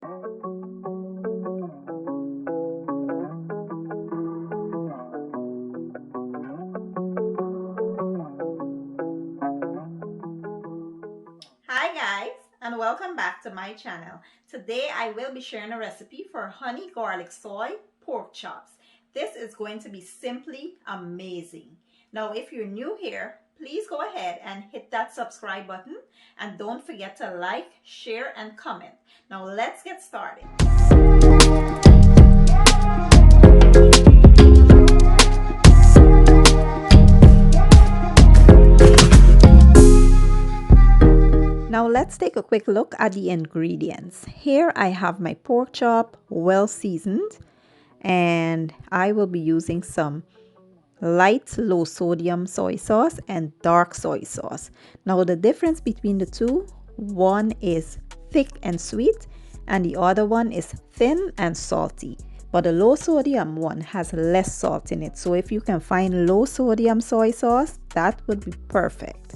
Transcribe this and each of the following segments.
Hi guys, and welcome back to my channel. Today I will be sharing a recipe for honey garlic soy pork chops. This is going to be simply amazing. Now if you're new here, please go ahead and hit that subscribe button and don't forget to like, share and comment. Now let's get started. Now let's take a quick look at the ingredients. Here I have my pork chop, well seasoned, and I will be using some light low sodium soy sauce and dark soy sauce. Now the difference between the two, one is thick and sweet and the other one is thin and salty. But the low sodium one has less salt in it. So if you can find low sodium soy sauce, that would be perfect.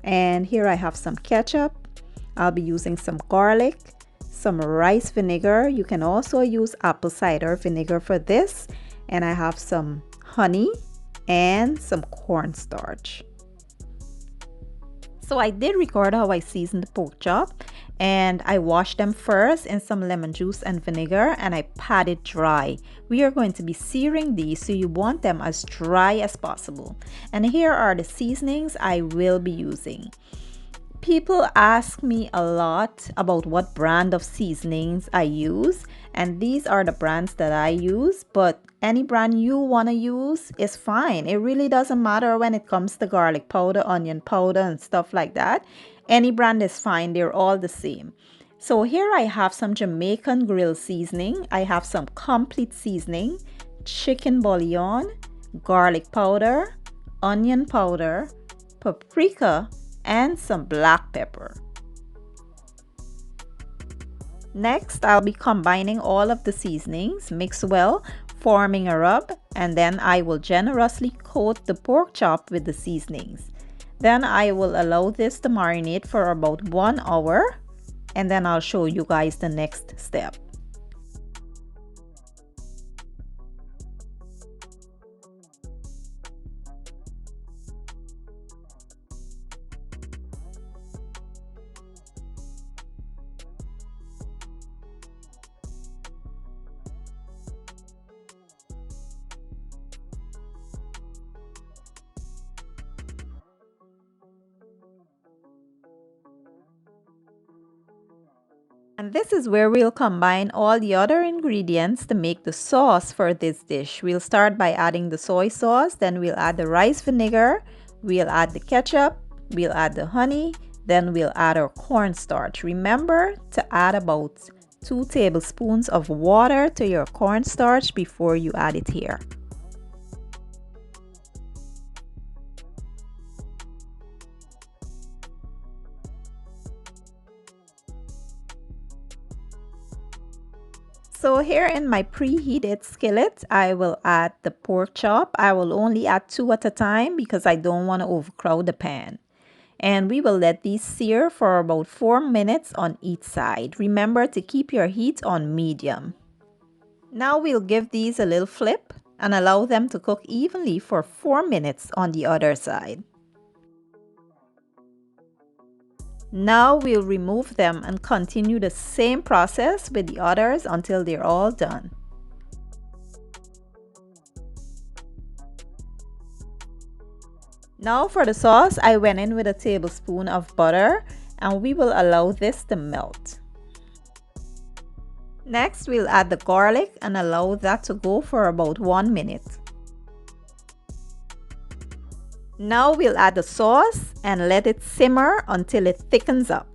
And here I have some ketchup. I'll be using some garlic, some rice vinegar. You can also use apple cider vinegar for this. And I have some honey and some cornstarch. So I did record how I seasoned the pork chop, and I washed them first in some lemon juice and vinegar and I pat it dry. We are going to be searing these, so you want them as dry as possible. And here are the seasonings I will be using. People ask me a lot about what brand of seasonings I use, and these are the brands that I use, but any brand you want to use is fine. It really doesn't matter when it comes to garlic powder, onion powder, and stuff like that. Any brand is fine. They're all the same. So here I have some Jamaican grill seasoning. I have some complete seasoning, chicken bouillon, garlic powder, onion powder, paprika, and some black pepper. Next, I'll be combining all of the seasonings, mix well, forming a rub, and then I will generously coat the pork chop with the seasonings. Then I will allow this to marinate for about 1 hour, and then I'll show you guys the next step. And this is where we'll combine all the other ingredients to make the sauce for this dish. We'll start by adding the soy sauce, then we'll add the rice vinegar, we'll add the ketchup, we'll add the honey, then we'll add our cornstarch. Remember to add about 2 tablespoons of water to your cornstarch before you add it here. So here in my preheated skillet, I will add the pork chop. I will only add 2 at a time because I don't want to overcrowd the pan. And we will let these sear for about 4 minutes on each side. Remember to keep your heat on medium. Now we'll give these a little flip and allow them to cook evenly for 4 minutes on the other side. Now we'll remove them and continue the same process with the others until they're all done. Now for the sauce, I went in with a tablespoon of butter and we will allow this to melt. Next, we'll add the garlic and allow that to go for about 1 minute. Now we'll add the sauce and let it simmer until it thickens up.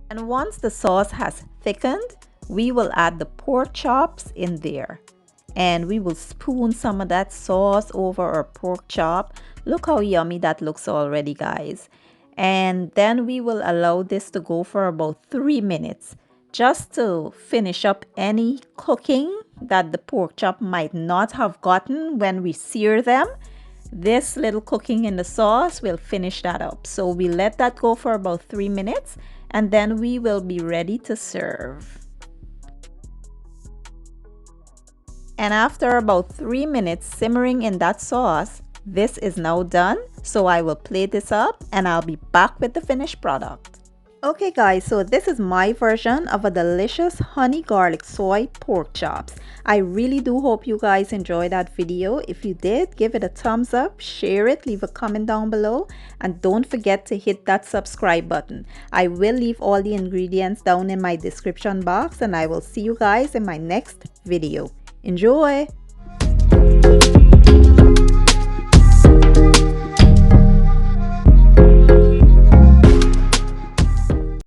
And once the sauce has thickened, we will add the pork chops in there. And we will spoon some of that sauce over our pork chop. Look how yummy that looks already, guys. And then we will allow this to go for about 3 minutes just to finish up any cooking that the pork chop might not have gotten when we sear them, this little cooking in the sauce will finish that up. So we let that go for about 3 minutes and then we will be ready to serve. And after about 3 minutes simmering in that sauce, this is now done. So I will plate this up and I'll be back with the finished product. Okay guys, so this is my version of a delicious honey garlic soy pork chops. I really do hope you guys enjoyed that video. If you did, give it a thumbs up, share it, leave a comment down below, and don't forget to hit that subscribe button. I will leave all the ingredients down in my description box and I will see you guys in my next video. Enjoy!